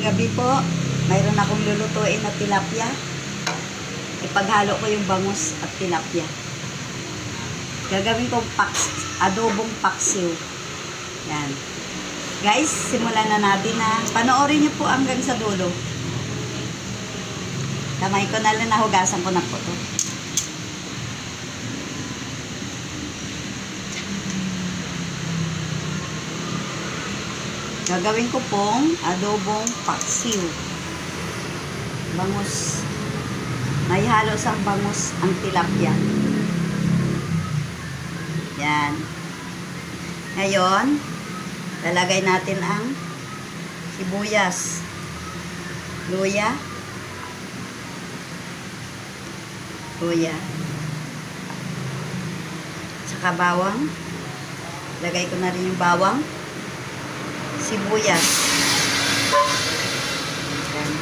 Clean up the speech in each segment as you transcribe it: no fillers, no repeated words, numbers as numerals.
gabi po, mayroon akong lulutuin na tilapia. Ipaghalo ko yung bangus at tilapia. Gagawin kong adobong paksiw. Yan. Guys, simulan na natin na. Panoorin niyo po hanggang sa dulo. Kamay ko na lang, nahugasan ko na po to. Gagawin ko pong adobong paksiw. Bangus. May halo sa bangus ang tilapia. Yan. Ngayon, lalagay natin ang sibuyas, luya, saka bawang. Lagay ko na rin yung bawang, sibuyas. Yan.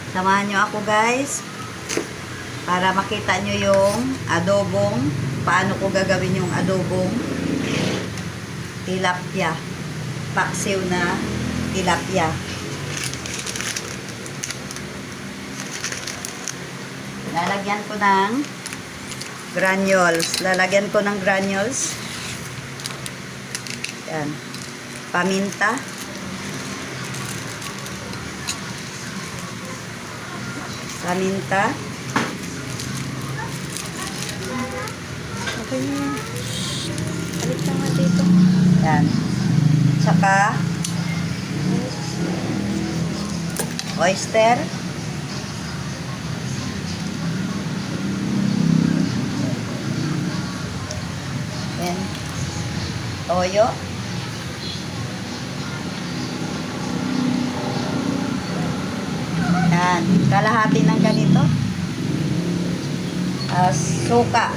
Samahan nyo ako guys para makita nyo yung adobong, paano ko gagawin yung adobong tilapia, paksiw na tilapia. Lalagyan ko ng granules. Lalagyan ko ng granules. Yan. Paminta. Paminta. Okay na yan. Balik lang natin ito. Yan. Tsaka oyster. Yan. Toyo. Yan. Kalahati ng ganito. Suka.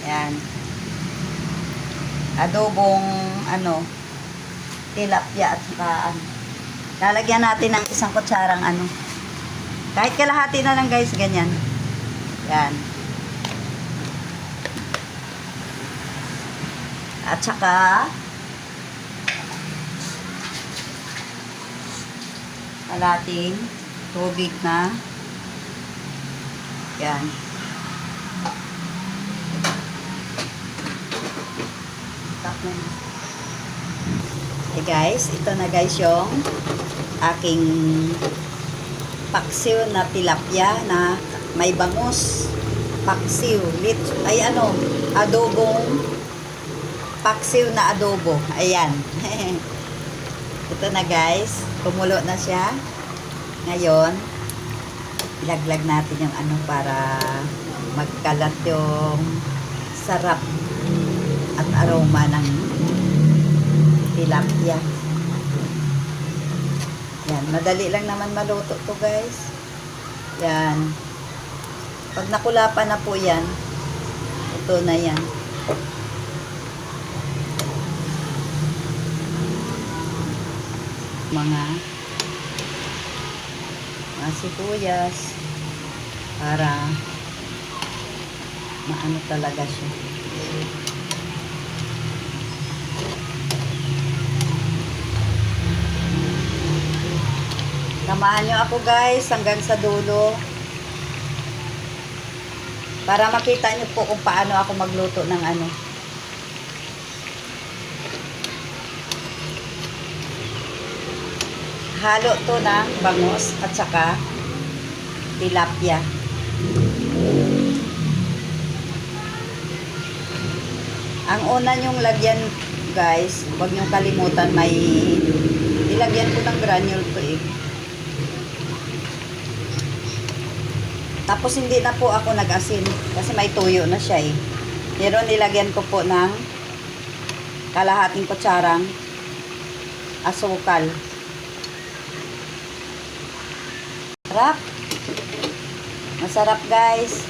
Yan. Adobong tilapia at saka lalagyan natin ng isang kutsarang kahit kalahati na lang guys, ganyan. Yan. At saka kalating tubig na. Yan. Okay guys, ito na guys yung aking paksiw na tilapia na may bangus. Paksiw. Adobong paksiw na adobo. Ayan. Ito na guys. Kumulo na siya. Ngayon, ilaglag natin yung para magkalat yung sarap at aroma ng tilapia. Yan. Madali lang naman maluto to guys. Yan. Pag nakulapan na po yan, ito na yan. Mga sibuyas para maano talaga siya. Samahan nyo ako guys hanggang sa dulo para makita nyo po kung paano ako magluto ng halo to ng bangus at saka tilapia. Ang una nyong lagyan guys, huwag nyong kalimutan, may ilagyan ko ng granule to Tapos hindi na po ako nag-asin kasi may tuyo na siya Pero nilagyan ko po ng kalahating kutsarang asukal. Sarap. Masarap guys.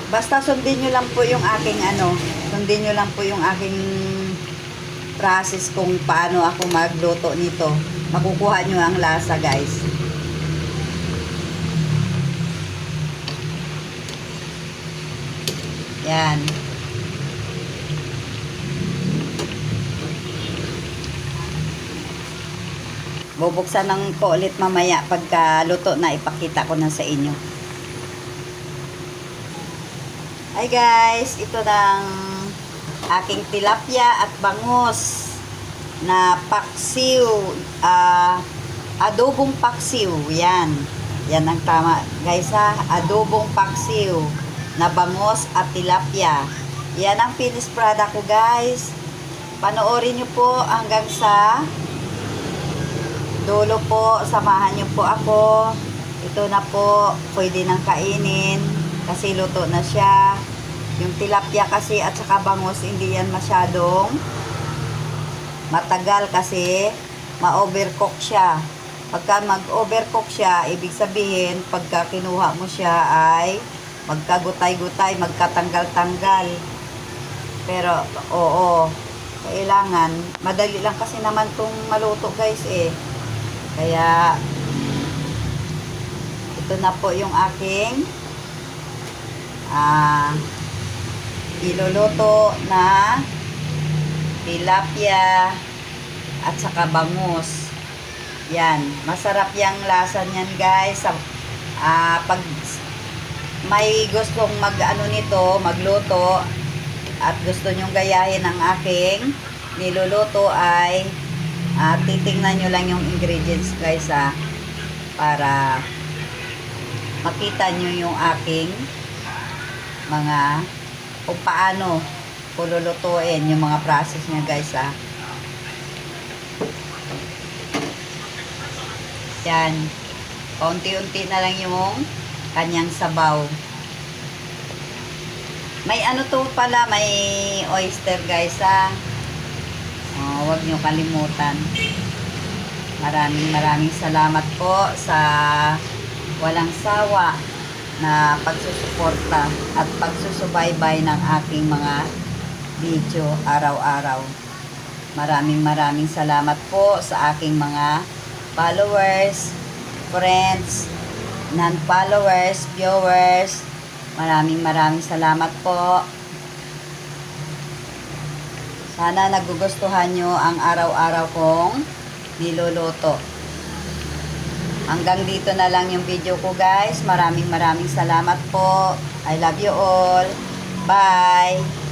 Basta sundin nyo lang po yung aking sundin nyo lang po yung aking process kung paano ako magluto nito. Makukuha nyo ang lasa guys. Yan. Bubuksan ng ko ulit mamaya pagka luto na, ipakita ko na sa inyo. Hi guys, ito ng aking tilapia at bangus na paksiw, adobong paksiw. Yan. Yan ang tama guys ha, adobong paksiw na bangus at tilapia. Yan ang finished product ko guys. Panoorin nyo po hanggang sa dulo po, samahan nyo po ako. Ito na po, pwede nang kainin kasi luto na siya. Yung tilapia kasi at saka bangus, hindi yan masyadong matagal kasi ma-overcook siya. Pagka mag-overcook siya, ibig sabihin, pagka kinuha mo siya ay magkagutay-gutay, magkatanggal-tanggal. Pero, oo, kailangan, madali lang kasi naman tong maluto guys eh. Kaya, ito na po yung aking iluluto na tilapia at saka bangus. Yan, masarap yung lasa niyan guys. Pag may gustong nito, magluto at gusto nyong gayahin ang aking niluluto ay titingnan nyo lang yung ingredients guys para makita nyo yung aking mga kung paano kululutuin yung mga process niya guys Yan, paunti-unti na lang yung kanyang sabaw. May ano to pala, may oyster guys huwag nyo kalimutan. Maraming salamat po sa walang sawa na pagsusuporta at pagsusubaybay ng aking mga video araw-araw. Maraming salamat po sa aking mga followers, friends, non-followers, viewers. Maraming salamat po. Sana nagugustuhan nyo ang araw-araw kong niluluto. Hanggang dito na lang yung video ko guys. Maraming salamat po. I love you all. Bye!